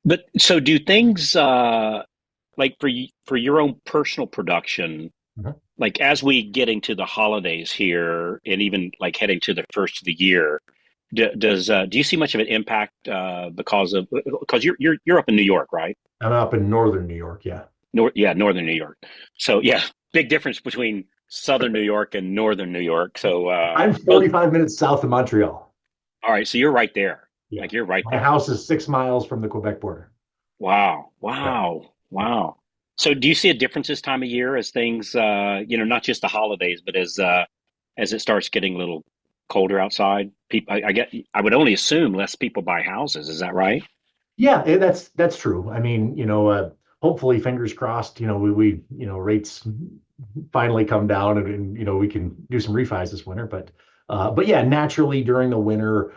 But so do things like for your own personal production, Mhm. like as we getting to the holidays here and even like heading to the first of the year, do you see much of an impact because you're up in New York, right? I'm up in northern New York. Yeah. Yeah, northern New York. So yeah, big difference between southern New York and northern New York. So I'm both 45 minutes south of Montreal. all right, so you're right there. Yeah. Like you're right My there. house is 6 miles from the Quebec border. Wow. Yeah. Wow. Wow. So do you see a difference this time of year as things not just the holidays, but as it starts getting a little colder outside? People I would only assume less people buy houses, is that right? Yeah, that's true. I mean, hopefully, fingers crossed, rates finally come down and we can do some refis this winter. But yeah, naturally during the winter,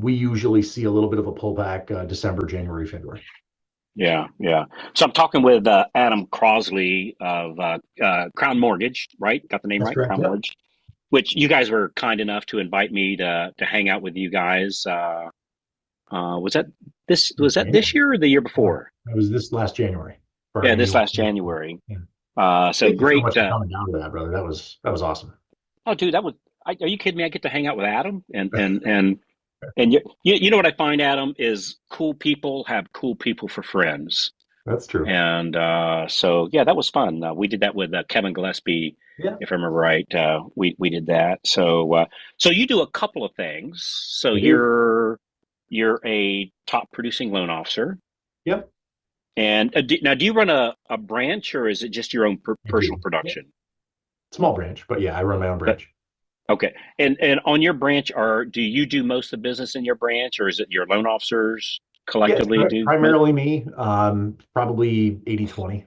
we usually see a little bit of a pullback, December, January, February. Yeah, yeah. So I'm talking with Adam Crosley of Crown Mortgage, right? Got the name That's right? correct. Crown Yep. Mortgage, which you guys were kind enough to invite me to hang out with you guys. Was that this January. year or the year Yeah. before? It was this last January for our Yeah, this annual. last January. Yeah. So Thank you so great. much for coming down to that, brother. That was awesome. Oh, dude, are you kidding me? I get to hang out with Adam and you know what I find, Adam, is cool people have cool people for friends. That's true. And so, yeah, that was fun. We did that with Kevin Gillespie, Yeah, if I remember right. We did that. So you do a couple of things. So I do. you're a top producing loan officer. Yep, And now, do you run a branch or is it just your own I personal do. Yep. production? Small branch, but yeah, I run my own But branch. okay, and on your branch, do you do most of the business in your branch, or is it your loan officers Yeah, it's collectively do most? primarily me, probably 80/20.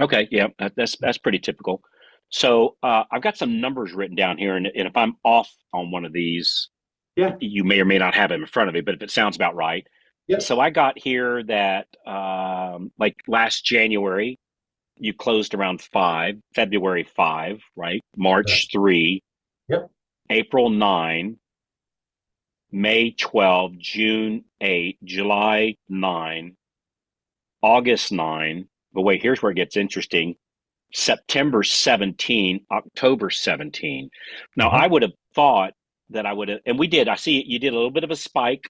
Okay, yeah, that's pretty typical. So I've got some numbers written down here, and if I'm off on one of these, Yeah, you may or may not have them in front of me, but if it sounds about right. yep, So I got here that like last January, you closed around five, February five, right? correct. March three, Yep, April nine, May 12, June 8, July 9, August 9. But wait, here's where it gets interesting. September 17, October 17. Now, uh-huh. I would have thought that I would have, and we did. I see you did a little bit of a spike,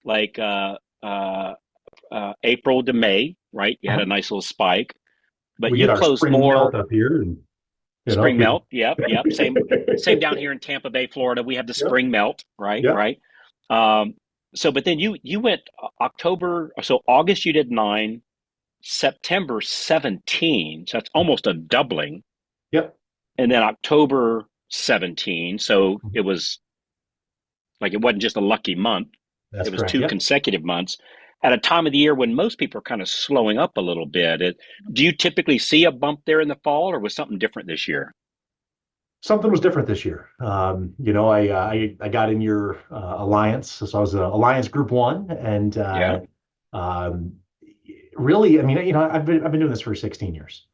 like April to May, right? You had Uh-huh. a nice little spike, but We you get our closed spring melt more up here, and spring people. melt. Yep, yep. Same down here in Tampa Bay, Florida. We have the Yep, spring melt, right? yep, Right. Um, so, but then you went October, so August you did nine, September 17, so that's almost a doubling, yep. and then October 17. So it was like it wasn't just a lucky month; That's it was correct. two Yep. consecutive months at a time of the year when most people are kind of slowing up a little bit. Do you typically see a bump there in the fall, or was something different this year? Something was different this year. I got in your alliance, so I was Alliance Group One, and Yeah, um, really, I mean, I've been doing this for 16 years,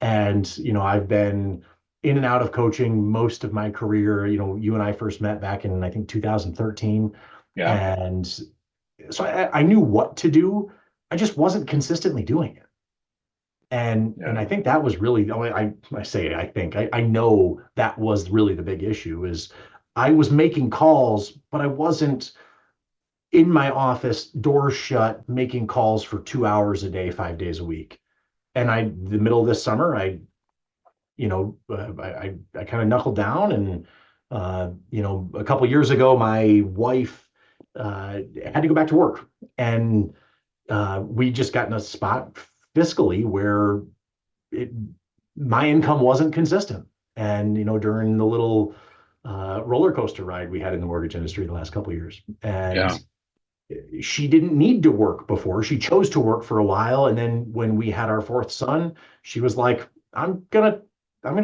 and I've been in and out of coaching most of my career. You and I first met back in I think 2013, yeah, and so I knew what to do. I just wasn't consistently doing it. And yeah. I think that was really I say I think I know that was really the big issue is I was making calls, but I wasn't in my office, doors shut, making calls for 2 hours a day, 5 days a week. And the middle of this summer, I kind of knuckled down, and a couple years ago, my wife had to go back to work, and we just got in a spot fiscally where it, my income wasn't consistent. And during the little roller coaster ride we had in the mortgage industry the last couple of years, Yeah. and she didn't need to work before. She chose to work for a while, and then when we had our fourth son, she was like, I'm gonna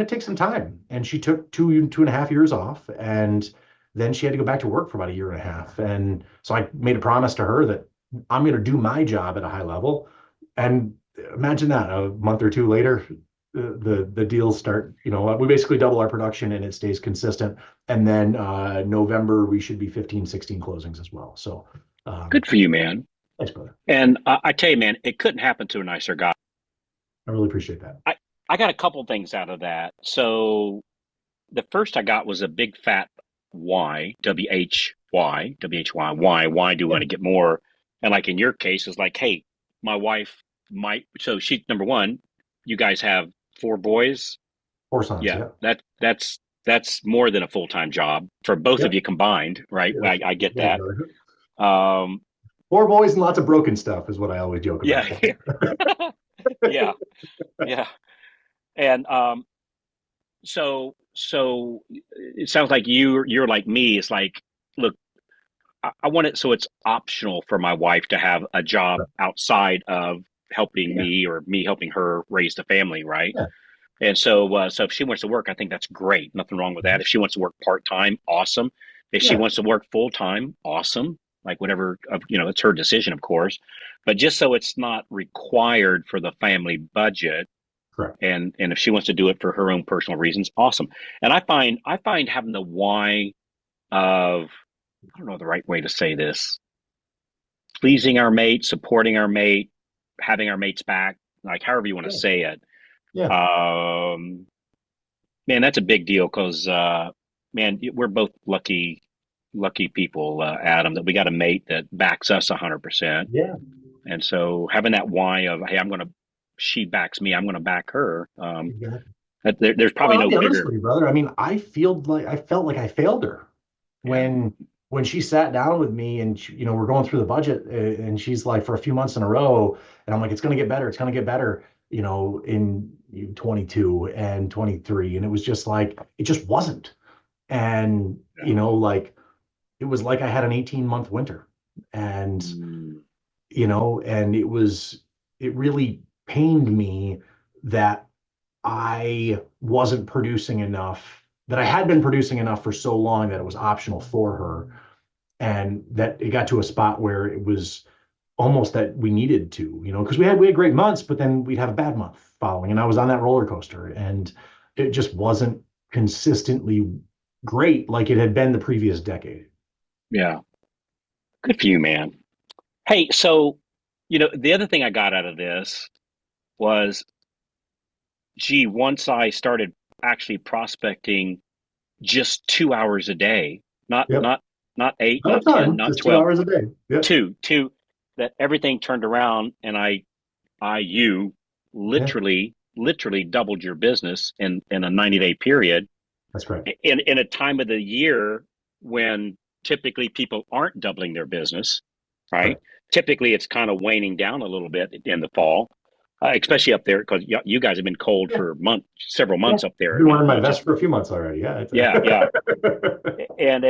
take some time." And she took 2.5 years off, and then she had to go back to work for about a year and a half. And so I made a promise to her that I'm gonna do my job at a high level. And imagine that a month or two later, the deals start. We basically double our production, and it stays consistent. And then November we should be 15, 16 closings as well. So Good for you, man. Thanks, brother. And I tell you, man, it couldn't happen to a nicer guy. I really appreciate that. I, I got a couple things out of that. So the first I got was a big fat why, why do we Yeah. want to get more? And like in your case, it's like, hey, my wife might, so she, number one, you guys have four boys. 4 sons. Yeah, Yeah. that's more than a full-time job for both of Yep. you combined, right? Yeah, I get yeah, that. brother. Um, 4 boys and lots of broken stuff is what I always joke yeah, about. yeah, yeah. And so it sounds like you're like me. It's like, look, I want it so it's optional for my wife to have a job outside of helping Yeah. me or me helping her raise the family, right? Yeah. And so if she wants to work, I think that's great. Nothing wrong with that. If she wants to work part time, awesome. If she Yeah. wants to work full time, awesome. Like whatever, it's her decision, of course. But just so it's not required for the family budget, Correct. and if she wants to do it for her own personal reasons, awesome. And I find having the why of, I don't know the right way to say this, pleasing our mate, supporting our mate, having our mates back, like however you want to Yeah. say it. Yeah. Um, Man, that's a big deal because, man, we're both lucky people, Adam, that we got a mate that backs us 100%. Yeah. And so having that why of, hey, she backs me, I'm going to back her. Exactly. There's Well, probably I'll no be honest bigger. with you, brother. I mean, I felt like I failed her Yeah. when she sat down with me and we're going through the budget and she's like for a few months in a row and I'm like it's going to get better, it's going to get better, in 22 and 23 and it was just like it just wasn't. And Yeah. like it was like I had an 18-month winter and Mm, and it really pained me that I wasn't producing enough, that I had been producing enough for so long that it was optional for her. And that it got to a spot where it was almost that we needed to, because we had great months, but then we'd have a bad month following. And I was on that roller coaster and it just wasn't consistently great like it had been the previous decade. yeah. Good for you, man. Hey, so, the other thing I got out of this was, gee, once I started actually prospecting just 2 hours a day, not Yep. not not eight, Not a not 10, ton, not just two 12, hours a day. Yep. two, that everything turned around and you Yeah, literally doubled your business in a 90-day period that's right. in a time of the year when typically people aren't doubling their business, right? Correct. Typically it's kind of waning down a little bit in the fall, especially up there because you guys have been cold Yeah. for several Yeah. months up I've there. been wearing my You just, vest for a few months already. Yeah. yeah, yeah. And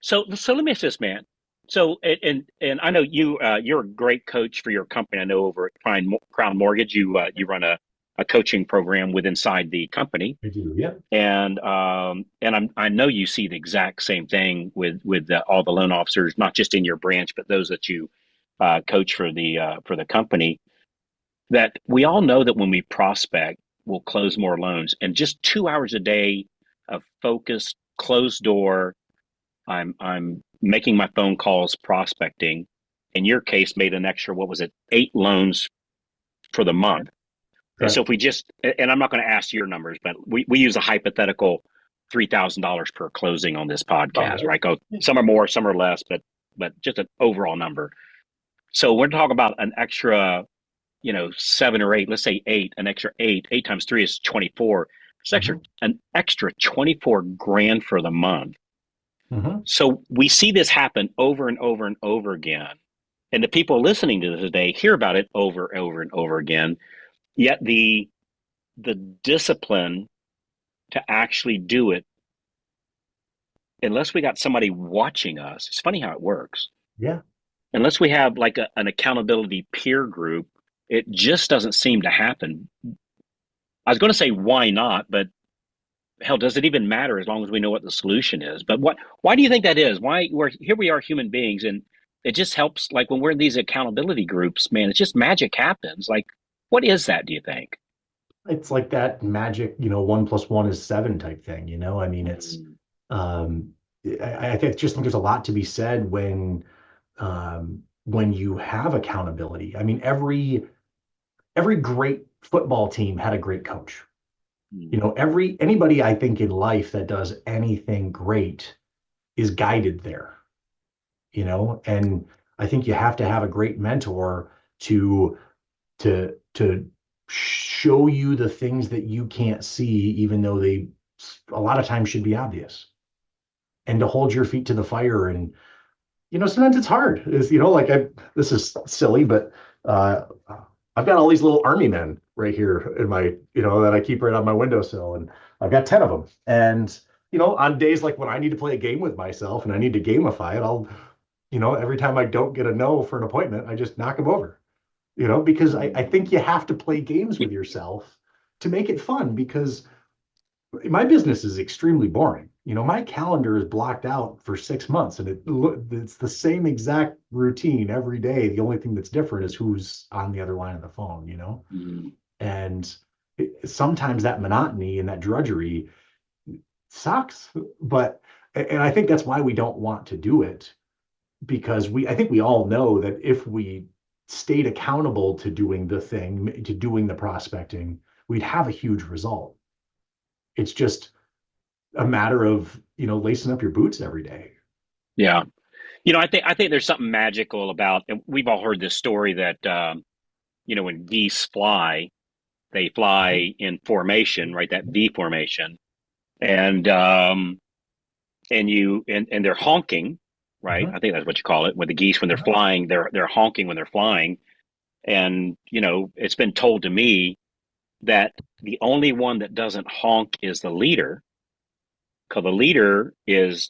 so let me ask this, man. So and I know you're a great coach for your company. I know over at Crown Mortgage you run a coaching program with inside the company, I do. Yeah. and I know you see the exact same thing with all the loan officers, not just in your branch, but those that you coach for the company. That we all know that when we prospect, we'll close more loans, and just 2 hours a day of focused, closed door. I'm making my phone calls, prospecting. In your case, made an extra, what was it, 8 loans for the month. And so Correct. if we just, and I'm not going to ask your numbers, but we use a hypothetical $3,000 per closing on this About podcast, right. right? Go, Yeah. some are more, some are less, but just an overall number. So we're talking about an extra, 7 or 8, let's say eight, an extra eight times three is 24. It's Hmm. an extra 24 grand for the month. Hmm. So we see this happen over and over and over again. And the people listening to this today hear about it over and over and over again. Yet the discipline to actually do it, unless we got somebody watching us, it's funny how it works. Yeah. Unless we have like an accountability peer group, it just doesn't seem to happen. I was going to say why not, but hell, does it even matter as long as we know what the solution is? But why do you think that is? Why we are human beings, and it just helps. Like when we're in these accountability groups, man, it's just magic happens. Like, what is that? Do you think? It's like that magic, 1+1 is 7 type thing, I mean, Mm, um, I just think there's a lot to be said when you have accountability. I mean, every great football team had a great coach. You Mm. know, anybody I think in life that does anything great is guided there, you know, and I think you have to have a great mentor to to show you the things that you can't see, even though they a lot of times should be obvious, and to hold your feet to the fire. And sometimes it's hard. Is like this is silly, but uh, I've got all these little army men right here in my that I keep right on my windowsill, and I've got 10 of them. And on days like when I need to play a game with myself and I need to gamify it, I'll every time I don't get a no for an appointment, I just knock them over. Because I think you have to play games with yourself to make it fun, because my business is extremely boring. My calendar is blocked out for 6 months, and it's the same exact routine every day. The only thing that's different is who's on the other line of the phone. Mm. And sometimes that monotony and that drudgery sucks. And I think that's why we don't want to do it, because I think we all know that if we stayed accountable to doing the thing, to doing the prospecting, we'd have a huge result. It's just a matter of lacing up your boots every day. Yeah. I think there's something magical about, and we've all heard this story that when geese fly, they Mhm. fly in formation, right? That V formation, and and they're honking, right? Uh-huh. I think that's what you call it. When the geese, when they're Uh-huh. flying, they're honking when they're flying, and it's been told to me that the only one that doesn't honk is the leader, because the leader is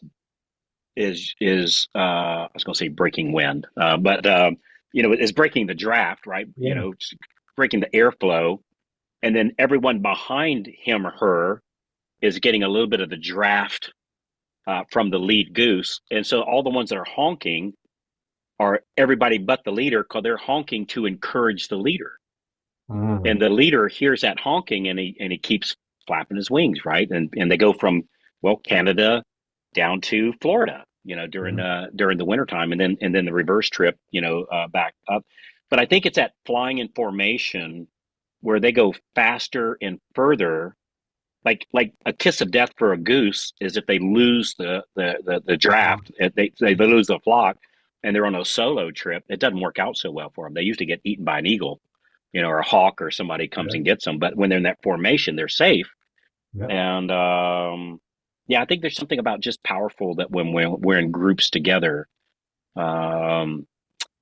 I was going to say breaking wind, but is breaking the draft, right? Yeah. Breaking the airflow, and then everyone behind him or her is getting a little bit of the draft from the lead goose, and so all the ones that are honking are everybody but the leader, because they're honking to encourage the leader, and Mm. the leader hears that honking, and he keeps flapping his wings, right? And they go from Canada down to Florida, Yeah. during the wintertime, and then the reverse trip, back up. But I think it's that flying in formation where they go faster and further. Like a kiss of death for a goose is if they lose the Mhm. draft, if they lose the flock, and they're on a solo trip. It doesn't work out so well for them. They usually get eaten by an eagle, or a hawk, or somebody comes Yeah. and gets them. But when they're in that formation, they're safe. Yeah. And yeah, I think there's something about just powerful that when we're in groups together, um,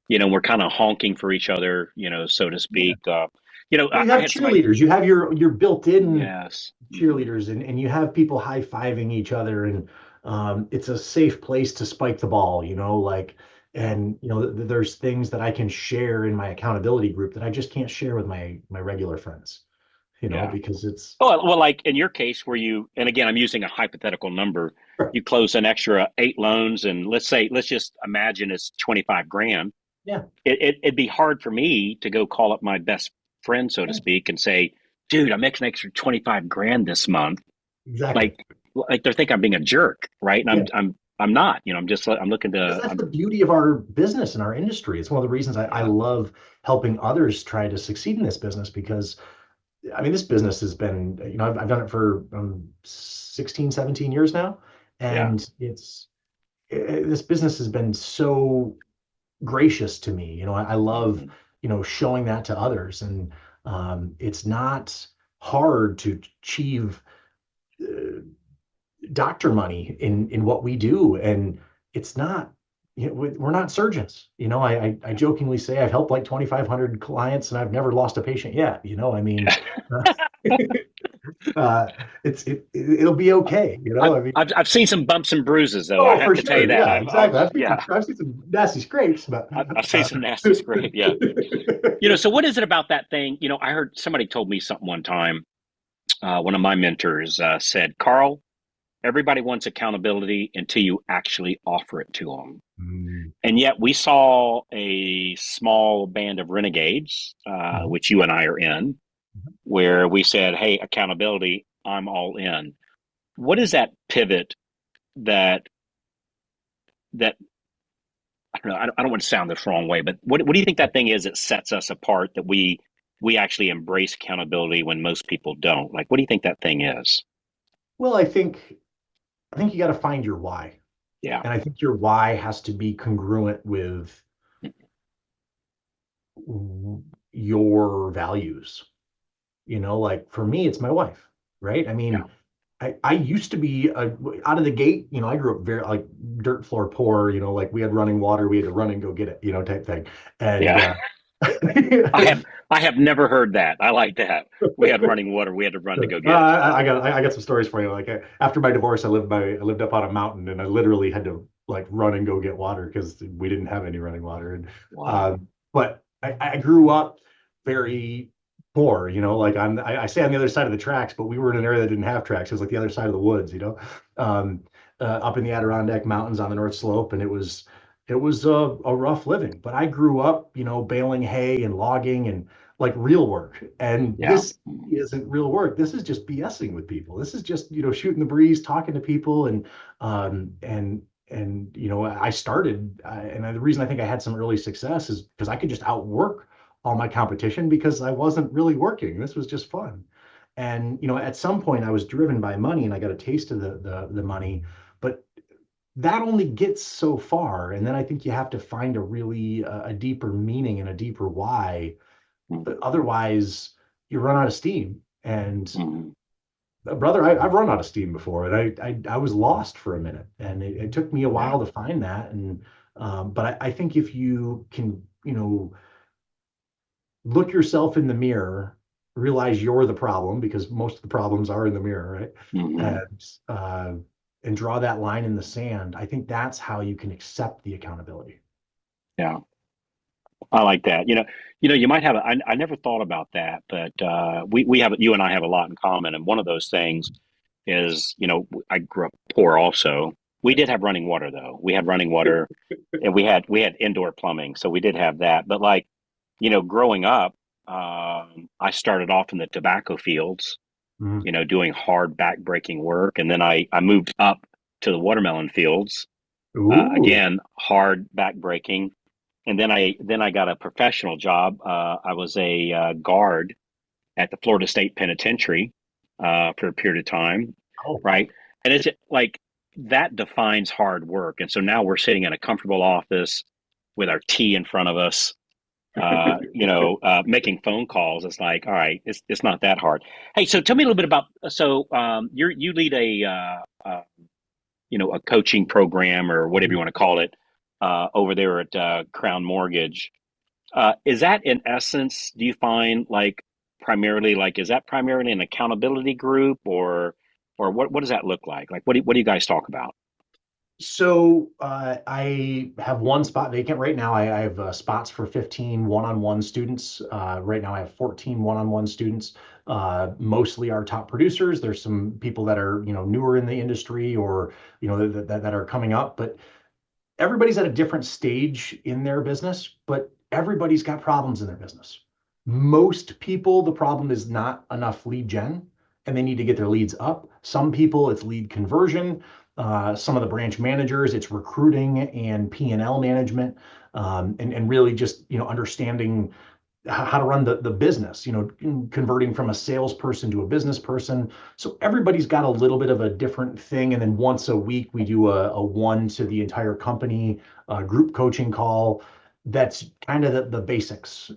we're kind of honking for each other, so to Yeah. speak. Well, you I have had somebody. cheerleaders. You have your built-in Yes. Hmm. cheerleaders, and you have people high-fiving each other, and it's a safe place to spike the ball, and there's things that I can share in my accountability group that I just can't share with my regular friends, Yeah. because it's Well, like in your case, where and again, I'm using a hypothetical number, sure. you close an extra 8 loans, and let's just imagine it's 25 grand. Yeah, It'd be hard for me to go call up my best friend, so to yeah, speak, and say, dude, I'm making an extra 25 grand this month. exactly. Like they think I'm being a jerk, right? And Yeah. I'm not, I'm looking Because to, that's the beauty of our business and our industry. It's one of the reasons I yeah, love helping others try to succeed in this business, because I mean, this business has been, I've done it for 16, 17 years now. yeah. And this business has been so gracious to me. I love, Mhm. showing that to others. And it's not hard to achieve uh, doctor money in what we do. And it's not, we're not surgeons. I Yeah. jokingly say I've helped like 2,500 clients and I've never lost a patient yet. I mean, uh, uh, it'll be okay. I mean, I've seen some bumps and bruises, though. I oh, have for to tell you sure. that. Yeah, exactly. Yeah, I've seen some nasty scrapes, but I've seen uh, some nasty scrape. Yeah. So what is it about that thing? I heard somebody told me something one time. One of my mentors said, Carl, everybody wants accountability until you actually offer it to them. Mm, And yet we saw a small band of renegades, mhm, which you and I are in, mhm. where we said, hey, accountability, I'm all in. What is that pivot that that don't know. I don't want to sound this wrong way, but what do you think that thing is that sets us apart, that we actually embrace accountability when most people don't? Like, what do you think that thing is? Well, I think you got to find your why. Yeah, And I think your why has to be congruent with your values. You know, like for me, it's my wife, right? I yeah, mean, I used to be out of the gate, I grew up very like dirt floor poor, like we had running water, we had to run and go get it, type thing. And yeah. I have never heard that. I like that. We had running water. We had to run to go get it. I got some stories for you. Like after my divorce, I lived up on a mountain, and I literally had to like run and go get water because we didn't have any running water. And Wow. but I grew up very poor. Like I say on the other side of the tracks, but we were in an area that didn't have tracks. It was like the other side of the woods. Um, up in the Adirondack Mountains on the North Slope, and it was a rough living. But I grew up, baling hay and logging and like real work. And Yeah. this isn't real work. This is just BSing with people. This is just, shooting the breeze, talking to people. And I started, and the reason I think I had some early success is because I could just outwork all my competition because I wasn't really working. This was just fun. And, at some point I was driven by money and I got a taste of the money, but that only gets so far. And then I think you have to find a really a deeper meaning and a deeper why. But otherwise, you run out of steam. And Mhm. brother, I've run out of steam before, and I was lost for a minute, and it took me a Yeah. while to find that. And but I think if you can, look yourself in the mirror, realize you're the problem because most of the problems are in the mirror, right? Hmm. And uh, and draw that line in the sand. I think that's how you can accept the accountability. Yeah. I like that. You might have. I never thought about that, but we have, you and I have a lot in common, and one of those things is, I grew up poor also. We did have running water though. We had running water, and we had indoor plumbing, so we did have that. But like, growing up, I started off in the tobacco fields, Mhm. doing hard back-breaking work, and then I moved up to the watermelon fields. Ooh. Again, hard back-breaking, and then I got a professional job. I was a guard at the Florida State Penitentiary for a period of time, Oh, right? And it's like that defines hard work. And so now we're sitting in a comfortable office with our tea in front of us, making phone calls. It's like, all right, it's not that hard. Hey, so tell me a little bit about, so you lead a coaching program or whatever you want to call it over there at Crown Mortgage. Is that in essence, do you find like primarily, like, is that primarily an accountability group, or what does that look like? Like, what do you guys talk about? So I have one spot vacant right now. I have spots for 15 one-on-one students. Right now I have 14 one-on-one students. Mostly our top producers. There's some people that are, newer in the industry or, that are coming up, but everybody's at a different stage in their business, but everybody's got problems in their business. Most people, the problem is not enough lead gen and they need to get their leads up. Some people, it's lead conversion. Some of the branch managers, it's recruiting and P&L management, and really just, understanding how to run the business, converting from a salesperson to a business person. So everybody's got a little bit of a different thing. And then once a week, we do a one to the entire company group coaching call. That's kind of the basics,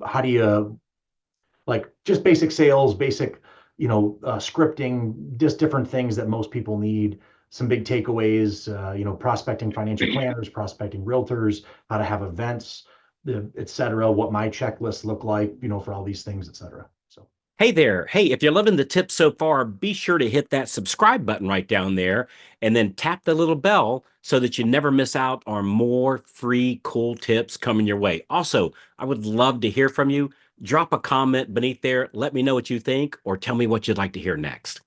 how do you like just basic sales, basic, scripting, just different things that most people need. Some big takeaways, prospecting financial planners, prospecting realtors, how to have events, et cetera, what my checklists look like, for all these things, et cetera. So, Hey there. Hey, if you're loving the tips so far, be sure to hit that subscribe button right down there and then tap the little bell so that you never miss out on more free, cool tips coming your way. Also, I would love to hear from you. Drop a comment beneath there. Let me know what you think or tell me what you'd like to hear next.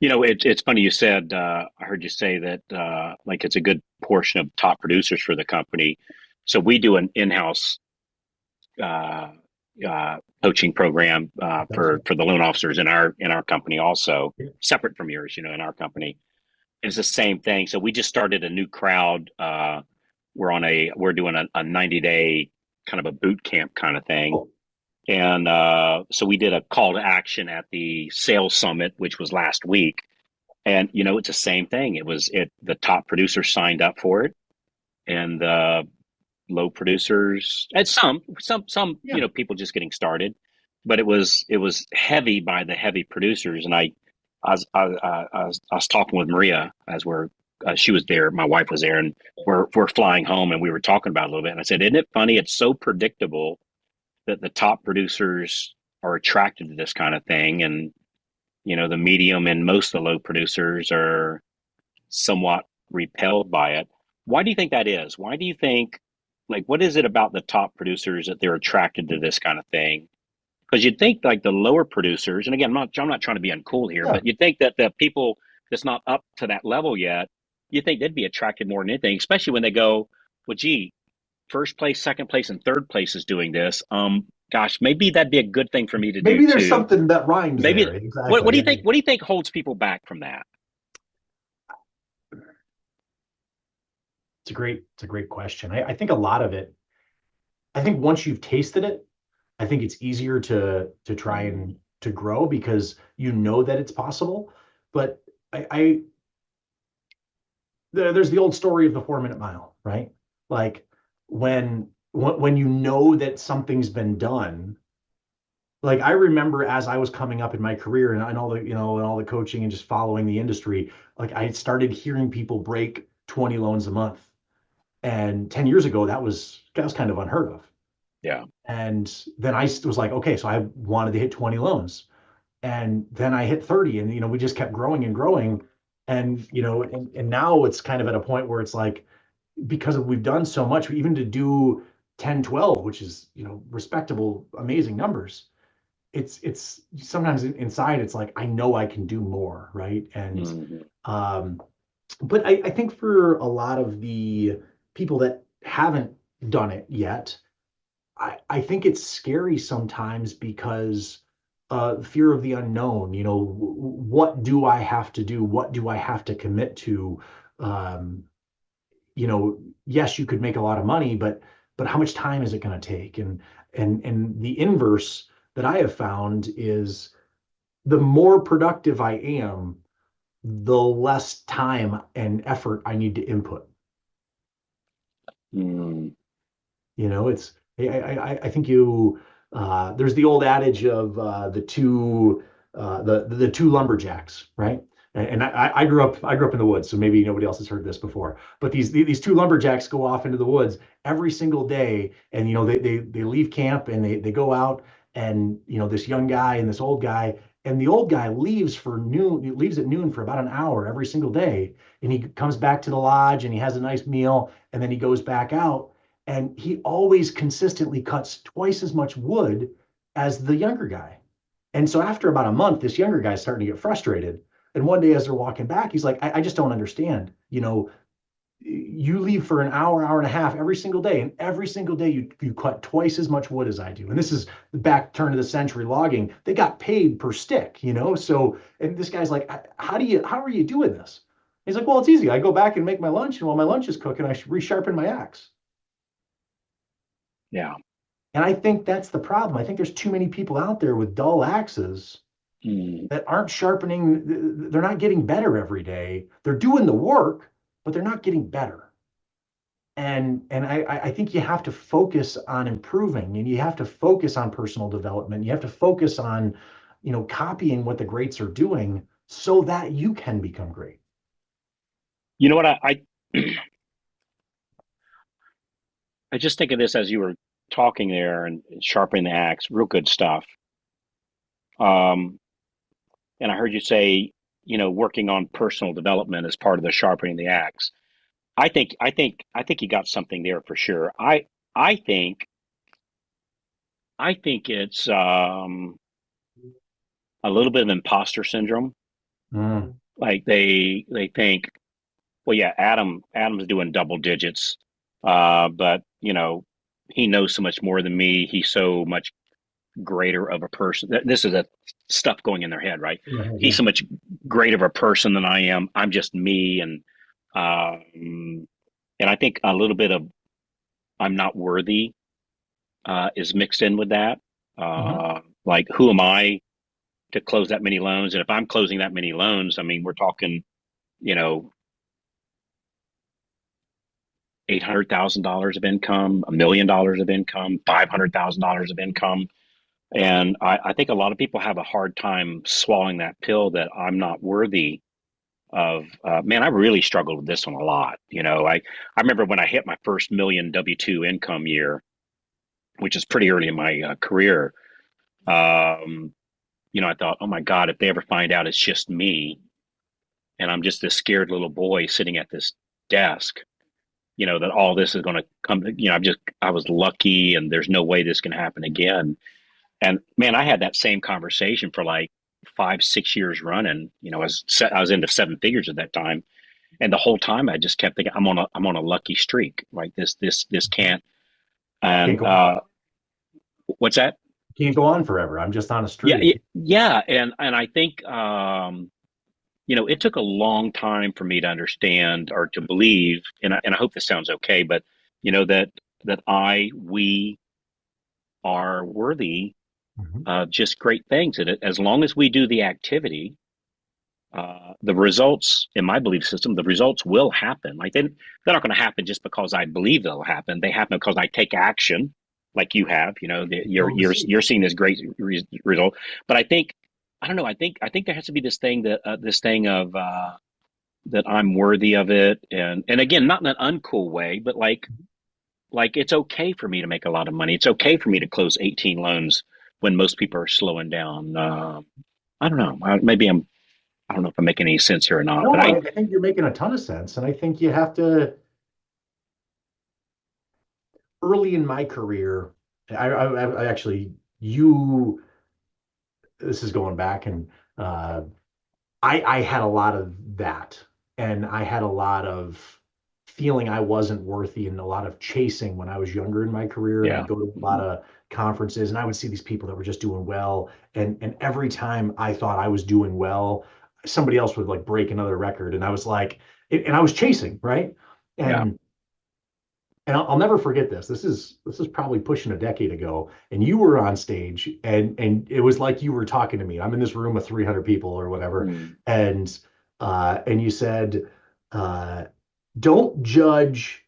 It's funny you said, I heard you say that, like, it's a good portion of top producers for the company. So we do an in-house uh, coaching program that's for it. the loan officers in our company, also separate from yours, in our company. it's the same thing. So we just started a new crowd. We're doing a 90-day kind of a boot camp kind of thing. Oh, And so we did a call to action at the sales summit, which was last week. And it's the same thing. The top producers signed up for it, and the low producers, and some yeah. people just getting started. But it was heavy by the heavy producers. And I was talking with Maria as she was there, my wife was there, and we're flying home, and we were talking about it a little bit. And I said, "Isn't it funny? It's so predictable that the top producers are attracted to this kind of thing, and the medium and most of the low producers are somewhat repelled by it." Why do you think that is? Why do you think, like, what is it about the top producers that they're attracted to this kind of thing? Because you'd think like the lower producers, and again, I'm not trying to be uncool here, Yeah. but you'd think that the people that's not up to that level yet, you think they'd be attracted more than anything, especially when they go, well, gee, first place, second place, and third place is doing this. Gosh, maybe that'd be a good thing for me to do Maybe there's too. something that rhymes Maybe there. what do Exactly. you think? What do you think holds people back from that? It's a great question. I think a lot of it, I think once you've tasted it, I think it's easier to try and to grow because you know that it's possible. But I there's the old story of the 4 minute mile, right? Like when you know that something's been done. Like I remember as I was coming up in my career and all the and all the coaching and just following the industry, like I had started hearing people break 20 loans a month. And 10 years ago, that was kind of unheard of. Yeah. And then I was like, okay, so I wanted to hit 20 loans. And then I hit 30 and we just kept growing and growing. And and now it's kind of at a point where it's like because we've done so much, even to do 10, 12, which is, respectable, amazing numbers. It's sometimes inside it's like I know I can do more, right? And Mm-hmm. um but I think for a lot of the people that haven't done it yet, I think it's scary sometimes because fear of the unknown, what do I have to do? What do I have to commit to? Um, yes, you could make a lot of money, but how much time is it going to take? And the inverse that I have found is the more productive I am, the less time and effort I need to input. Mm-hmm. It's I think there's the old adage of the two lumberjacks, right? And I grew up in the woods, so maybe nobody else has heard this before. But these two lumberjacks go off into the woods every single day, and they leave camp and they go out, and this young guy and this old guy, and the old guy leaves for noon, he leaves at noon for about an hour every single day, and he comes back to the lodge and he has a nice meal, and then he goes back out and he always consistently cuts twice as much wood as the younger guy. And so after about a month, this younger guy's starting to get frustrated. And one day as they're walking back, he's like, I just don't understand. You leave for an hour, hour and a half every single day, and every single day you cut twice as much wood as I do. And this is the back turn of the century logging. They got paid per stick. So and this guy's like, how are you doing this? He's like, well, it's easy. I go back and make my lunch, and while my lunch is cooking, I resharpen my axe. Yeah. And I think that's the problem. I think there's too many people out there with dull axes Mm. that aren't sharpening. They're not getting better every day. They're doing the work, but they're not getting better. And I think you have to focus on improving, and you have to focus on personal development. You have to focus on, copying what the greats are doing so that you can become great. You know what? I just think of this as you were talking there and sharpening the axe. Real good stuff. Um, and I heard you say, working on personal development as part of the sharpening the axe. I think you got something there for sure. I think it's a little bit of imposter syndrome. Mm, Like they think, well, yeah, Adam's doing double digits, but he knows so much more than me. He's so much greater of a person. This is a stuff going in their head, right? He's Yeah. so much greater of a person than I am. I'm just me, and I think a little bit of I'm not worthy is mixed in with that. Mhm. Like, who am I to close that many loans? And if I'm closing that many loans, I mean, we're talking, you know, $800,000 of income, $1 million of income, $500,000 of income. And I think a lot of people have a hard time swallowing that pill that I'm not worthy of. Man, I really struggled with this one a lot. I remember when I hit my first million W-2 income year, which is pretty early in my career. Um, I thought, oh my God, if they ever find out it's just me and I'm just this scared little boy sitting at this desk, that all this is going to come, I was lucky and there's no way this can happen again. And man, I had that same conversation for like 5, 6 years running. I was into seven figures at that time. And the whole time I just kept thinking, I'm on a lucky streak. Like this can't, Can't and, go on. what's that? Can't go on forever. I'm just on a Yeah, yeah, streak. yeah. And I think, it took a long time for me to understand or to believe, and I hope this sounds okay, but we are worthy Mhm. of just great things. And as long as we do the activity, the results, in my belief system, the results will happen. Like they're not going to happen just because I believe they'll happen. They happen because I take action, like you have. You're Sow the you're seed. you're seeing this great result. But I don't know. I think there has to be this thing of that I'm worthy of it, and again, not in an uncool way, but like it's okay for me to make a lot of money. It's okay for me to close 18 loans when most people are slowing down. I don't know. I don't know if I'm making any sense here or not, No, but I think you're making a ton of sense. And I think you have to, early in my career, I actually, this is going back, and uh, I had a lot of that, and I had a lot of feeling I wasn't worthy and a lot of chasing when I was younger in my career. And yeah. I'd go to a lot of conferences and I would see these people that were just doing well. And every time I thought I was doing well, somebody else would like break another record. And I was like, and I was chasing, right? Yeah. And I'll never forget this. This is probably pushing a decade ago, and you were on stage, and it was like you were talking to me. I'm in this room of 300 people or whatever, Mm. and you said, uh, "Don't judge,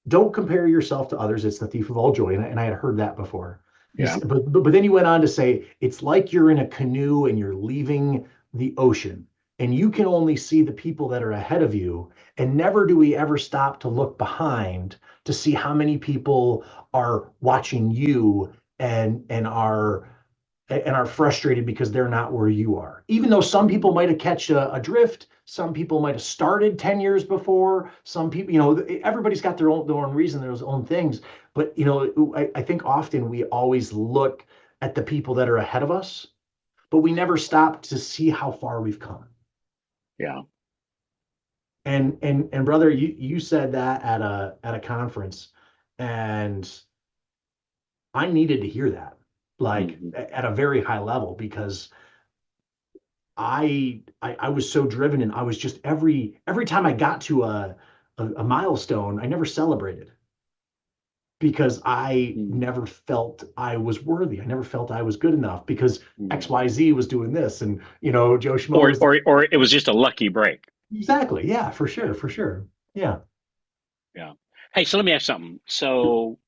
don't compare yourself to others. It's the thief of all joy." And I had heard that before. Yeah. But then you went on to say it's like you're in a canoe and you're leaving the ocean, and you can only see the people that are ahead of you, and never do we ever stop to look behind to see how many people are watching you and are frustrated because they're not where you are. Even though some people might have catch a drift, some people might have started 10 years before, some people, everybody's got their own reason, their own things. But I think often we always look at the people that are ahead of us, but we never stop to see how far we've come. Yeah. And brother, you said that at a conference, and I needed to hear that, like Hmm. at a very high level, because I was so driven, and I was just every time I got to a milestone, I never celebrated because I Mm. never felt I was worthy. I never felt I was good enough because Mm. XYZ was doing this, and Joe Schmo Or, was or, or it was just a lucky break. exactly. Yeah, for Yeah. sure, for sure. Yeah. Yeah. Hey, so let me ask something. So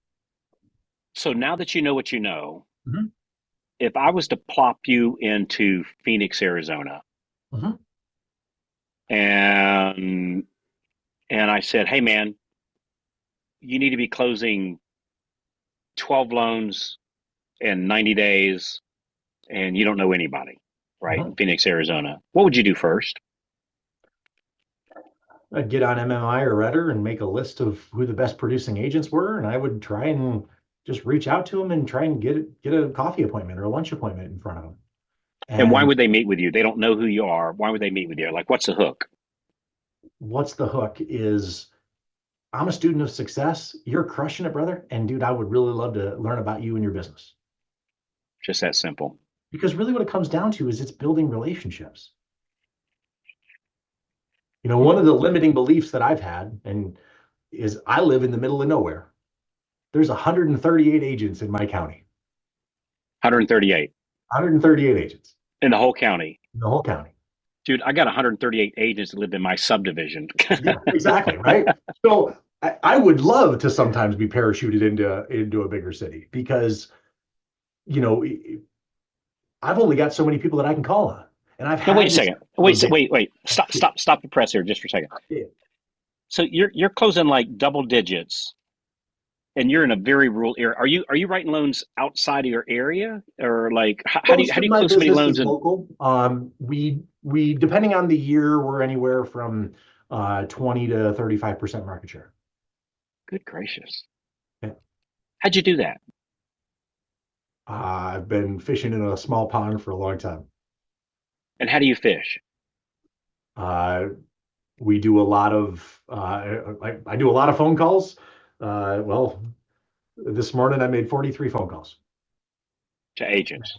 now that you know what you know, Mhm, if I was to plop you into Phoenix, Arizona, mhm, and I said, "Hey, man, you need to be closing 12 loans in 90 days, and you don't know anybody, right? mhm. In Phoenix, Arizona, what would you do first?" I'd get on MMI or Redder and make a list of who the best producing agents were, and I would try and just reach out to them and try and get a coffee appointment or a lunch appointment in front of them. And why And would they meet with you? They don't know who you are. Why would they meet with you? Like, what's the hook? what's the hook is I'm a student of success. You're crushing it, brother. And dude, I would really love to learn about you and your business. Just that simple. Because really what it comes down to is it's building relationships. You know, one of the limiting beliefs that I've had and is I live in the middle of nowhere. There's 138 agents in my county. 138 138 agents in the whole county. in the whole county. Dude, I got 138 agents that live in my subdivision. Yeah, exactly, right? So I would love to sometimes be parachuted into a bigger city because, you know, I've only got so many people that I can call on. And I've No, wait had a this second. Wait. Stop the press here just for a second. Yeah. So you're closing like double digits, and you're in a very rural area. Are you writing loans outside of your area, or like how do you Most how do of you my close so many business loans is in? local. We depending on the year, we're anywhere from 20 to 35% market share. Good gracious. Yeah. How'd you do that? I've been fishing in a small pond for a long time. And how do you fish? Uh, we do a lot of I do a lot of phone calls. Well, this morning I made 43 phone calls. To agents.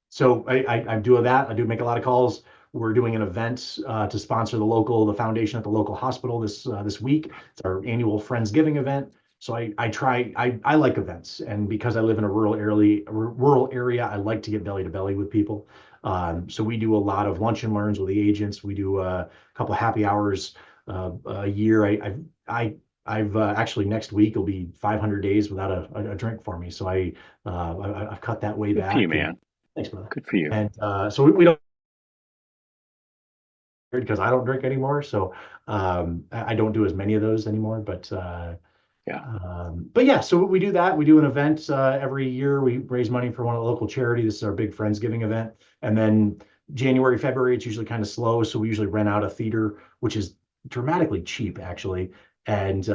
So I do that. I do make a lot of calls. We're doing an event to sponsor the foundation at the local hospital this week. It's our annual Friendsgiving event. So I like events, and because I live in a rural area, I like to get belly to belly with people. So we do a lot of lunch and learns with the agents. We do a couple of happy hours a year. I've actually next week will be 500 days without a drink for me. So I've cut that way Good for you, back. And man. thanks, brother. Good for you. And so we don't because I don't drink anymore. So I don't do as many of those anymore. Yeah. But yeah, so we do that. We do an event every year. We raise money for one of the local charities. This is our big Friendsgiving event. And then January, February, it's usually kind of slow. So we usually rent out a theater, which is dramatically cheap, actually. And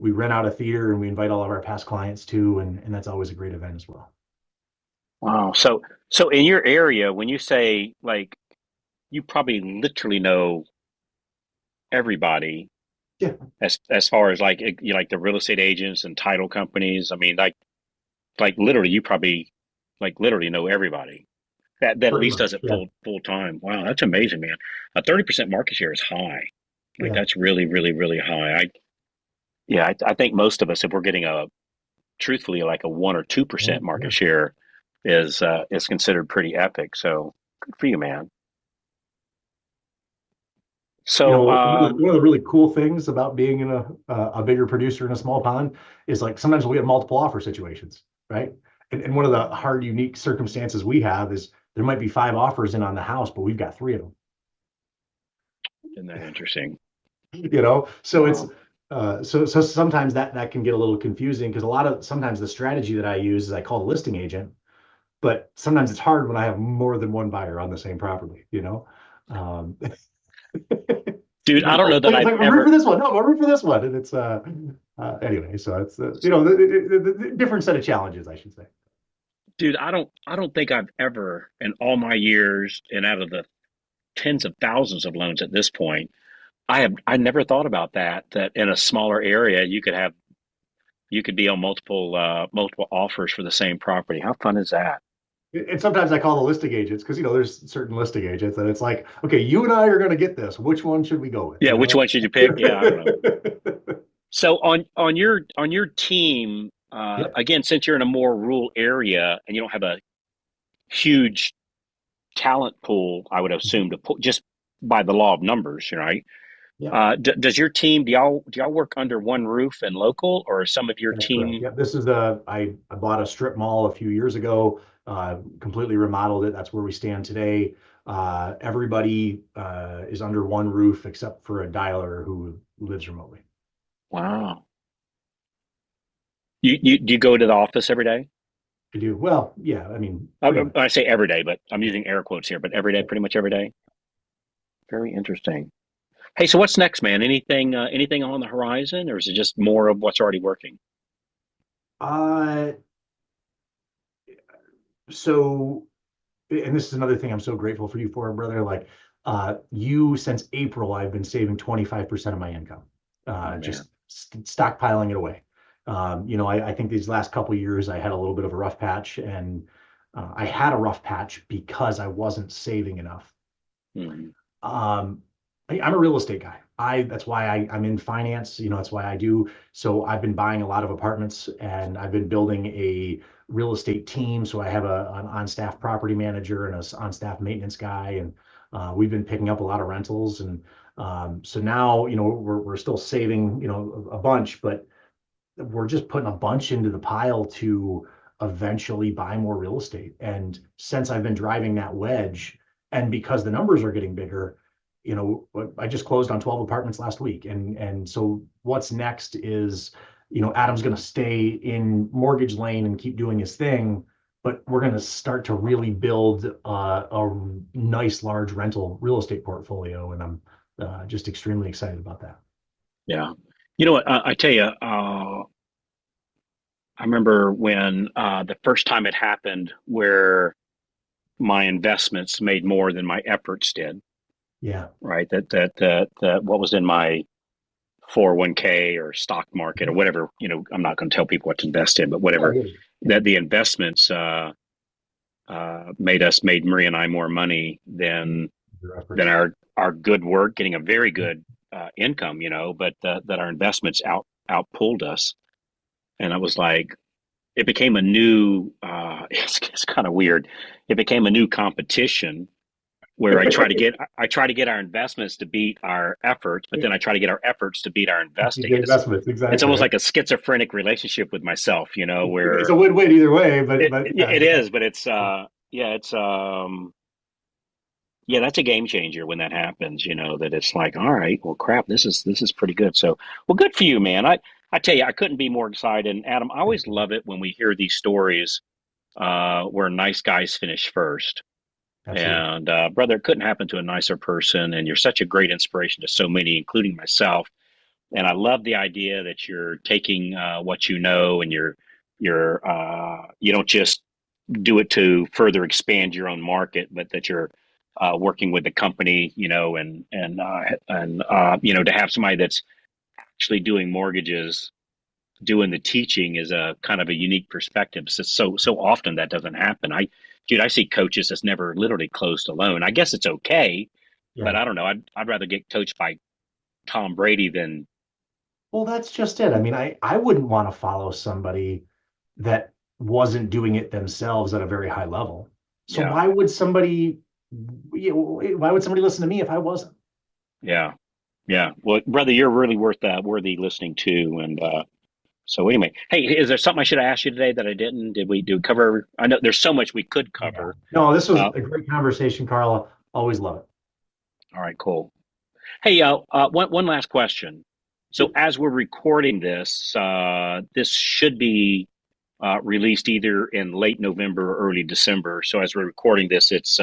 we rent out a theater and we invite all of our past clients too. And that's always a great event as well. Wow. So in your area, when you say like you probably literally know everybody Yeah. as far as like you like the real estate agents and title companies. I mean, like literally you probably like literally know everybody. That at Pretty least does much. it Yeah. full time. Wow, that's amazing, man. A 30% market share is high. Like Yeah. that's really, really, really high. I think most of us, if we're getting a truthfully like a 1 or 2% Yeah. market share, is considered pretty epic. So good for you, man. You So know, one of the really cool things about being in a bigger producer in a small pond is like sometimes we have multiple offer situations, right? And one of the hard, unique circumstances we have is there might be 5 offers in on the house, but we've got 3 of them. isn't that interesting? You know, so it's Wow. so sometimes that can get a little confusing because sometimes the strategy that I use is I call the listing agent, but sometimes it's hard when I have more than one buyer on the same property, you know. Um, Dude, I don't know that it's I've like, I'm rooting ever. for this one. No, I'm rooting for this one. And it's anyway, so it's you know the different set of challenges, I should say. Dude, I don't think I've ever in all my years and out of the tens of thousands of loans at this point, I never thought about that in a smaller area you could be on multiple offers for the same property. How fun is that? And sometimes I call the listing agents because you know there's certain listing agents and it's like, okay, you and I are going to get this. Which one should we go with? Yeah, You which know? one should you pick? Yeah, I don't know. So on your team, Yeah, again, since you're in a more rural area and you don't have a huge talent pool, I would assume to put just by the law of numbers, right? yeah, Does your team do y'all work under one roof and local, or is some of your that's correct. team? Yeah, this is I bought a strip mall a few years ago, completely remodeled it. That's where we stand today. Everybody is under one roof except for a dialer who lives remotely. Wow. You do you go to the office every day? We do well, yeah. I mean, I, pretty much. I say every day, but I'm using air quotes here. But every day, pretty much every day. Very interesting. Hey, so what's next, man? Anything on the horizon, or is it just more of what's already working? Uh, so, and this is another thing I'm so grateful for you for, brother. Like, you since April, I've been saving 25% of my income, Oh man. just stockpiling it away. You know, I think these last couple of years I had a little bit of a rough patch, and I had a rough patch because I wasn't saving enough. Mhm. I'm a real estate guy. That's why I'm in finance. That's why I do. So I've been buying a lot of apartments and I've been building a real estate team. So I have an on-staff property manager and a on-staff maintenance guy, and we've been picking up a lot of rentals. And so now, we're still saving, a bunch, but we're just putting a bunch into the pile to eventually buy more real estate. And since I've been driving that wedge, and because the numbers are getting bigger, I just closed on 12 apartments last week. And so what's next is, Adam's going to stay in mortgage lane and keep doing his thing, but we're going to start to really build a nice large rental real estate portfolio. And I'm just extremely excited about that. Yeah. You know what? I tell you, I remember when the first time it happened where my investments made more than my efforts did, Yeah. right? That what was in my 401k or stock market or whatever, I'm not going to tell people what to invest in, but whatever, Yeah. that the investments made Maria and I more money Your than efforts. our good work, getting a very good income, but that our investments outpulled us. And I was like, it became a new, it's kind of weird. It became a new competition where I try to get our investments to beat our efforts, but then I try to get our efforts to beat our You investing. get And investments, it's exactly, almost right? like a schizophrenic relationship with myself, It's where a win-win either way, but yeah, it is, but it's yeah, it's yeah, that's a game changer when that happens, that it's like, all right, well crap, this is pretty good. So well, good for you, man. I tell you, I couldn't be more excited. And Adam, I always love it when we hear these stories where nice guys finish first. absolutely. And brother, it couldn't happen to a nicer person. And you're such a great inspiration to so many, including myself. And I love the idea that you're taking what you know and you don't just do it to further expand your own market, but that you're working with the company, to have somebody that's actually doing mortgages, doing the teaching is a kind of a unique perspective. So often that doesn't happen. I see coaches that's never literally closed a loan. I guess it's okay, but Yeah. I don't know. I'd rather get coached by Tom Brady than Well, that's just it. I mean, I wouldn't want to follow somebody that wasn't doing it themselves at a very high level. So yeah, why would somebody listen to me if I wasn't? yeah, yeah. Well, brother, you're really worthy listening to, and so anyway, hey, is there something I should have asked you today that I didn't? Did we do cover? I know there's so much we could Yeah. cover. No, this was Uh, a great conversation, Carla. Always love it. all right, cool. Hey, one last question. So as we're recording this, this should be released either in late November or early December. So as we're recording this, it's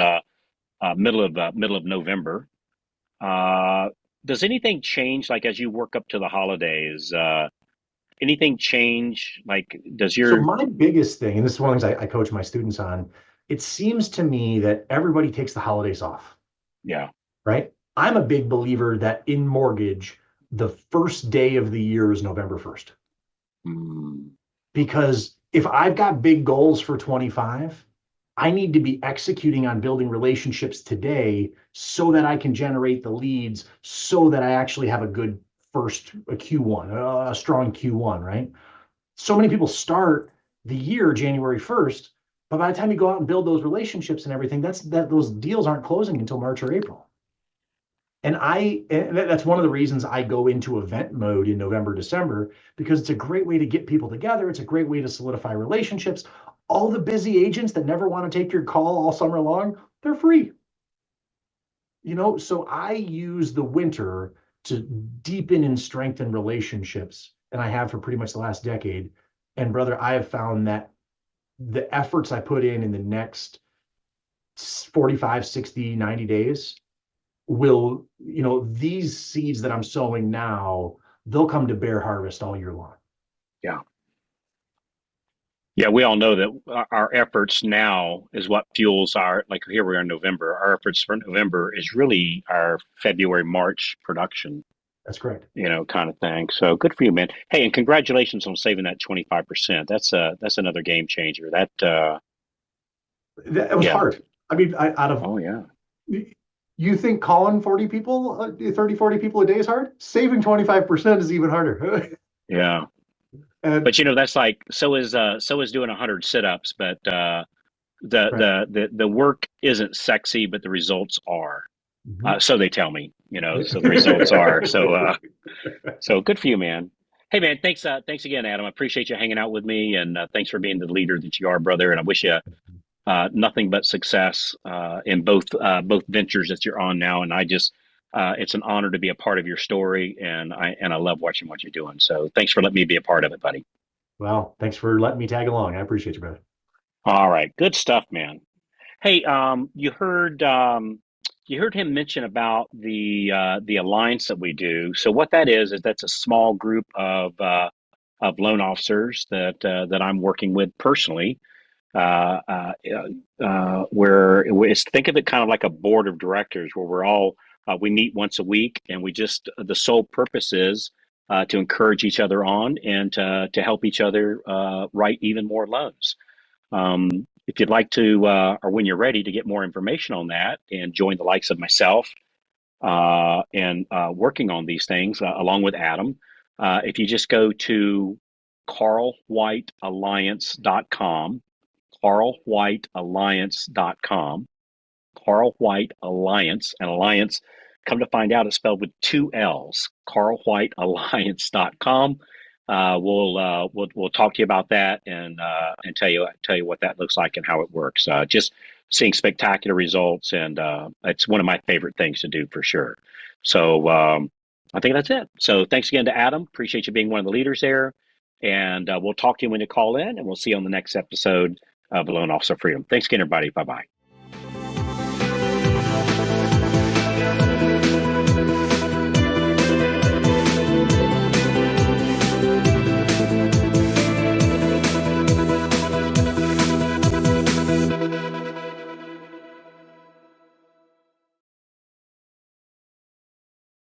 middle of November. Uh, does anything change, like as you work up to the holidays? Anything change? Like, does So your my biggest thing, and this is one of the things I coach my students on, it seems to me that everybody takes the holidays off, yeah, right? I'm a big believer that in mortgage, the first day of the year is November 1st. mm, Because if I've got big goals for 25, I need to be executing on building relationships today so that I can generate the leads so that I actually have a good a Q1, a strong Q1, right? So many people start the year January 1st, but by the time you go out and build those relationships and everything, those deals aren't closing until March or April. And that's one of the reasons I go into event mode in November, December, because it's a great way to get people together. It's a great way to solidify relationships. All the busy agents that never want to take your call all summer long, they're free. So I use the winter to deepen and strengthen relationships, and I have for pretty much the last decade. And brother, I have found that the efforts I put in the next 45, 60, 90 days these seeds that I'm sowing now, they'll come to bear harvest all year long. yeah. Yeah, we all know that our efforts now is what fuels like here we are in November. Our efforts for November is really our February, March production, That's correct. kind of thing. So good for you, man. Hey, and congratulations on saving that 25%. That's another game changer. It was Yeah. hard. I mean, out of Oh yeah. you think calling 40 people, 30, 40 people a day is hard? Saving 25% is even harder. Yeah. And But that's like so is doing 100 sit-ups, but right. the work isn't sexy, but the results are. Mhm. So they tell me, so the results are. So good for you, man. Hey, man, thanks again, Adam. I appreciate you hanging out with me, and thanks for being the leader that you are, brother. And I wish you nothing but success in both ventures that you're on now. And it's an honor to be a part of your story, and I love watching what you're doing. So thanks for letting me be a part of it, buddy. Well, thanks for letting me tag along. I appreciate you, brother. All right, good stuff, man. Hey, you heard him mention about the alliance that we do. So what that is that's a small group of loan officers that I'm working with personally. Where it's think of it kind of like a board of directors where we meet once a week, and we just the sole purpose is to encourage each other on and to help each other write even more loans. If you'd like to, or when you're ready to get more information on that and join the likes of myself and working on these things along with Adam, if you just go to carlwhitealliance.com, carlwhitealliance.com, Carl White Alliance, and Alliance, come to find out, it's spelled with two L's, carlwhitealliance.com. We'll talk to you about that and tell you what that looks like and how it works. Just seeing spectacular results, and it's one of my favorite things to do for sure. So I think that's it. So thanks again to Adam. Appreciate you being one of the leaders there, and we'll talk to you when you call in, and we'll see you on the next episode of Loan Officer Freedom. Thanks again, everybody. Bye bye.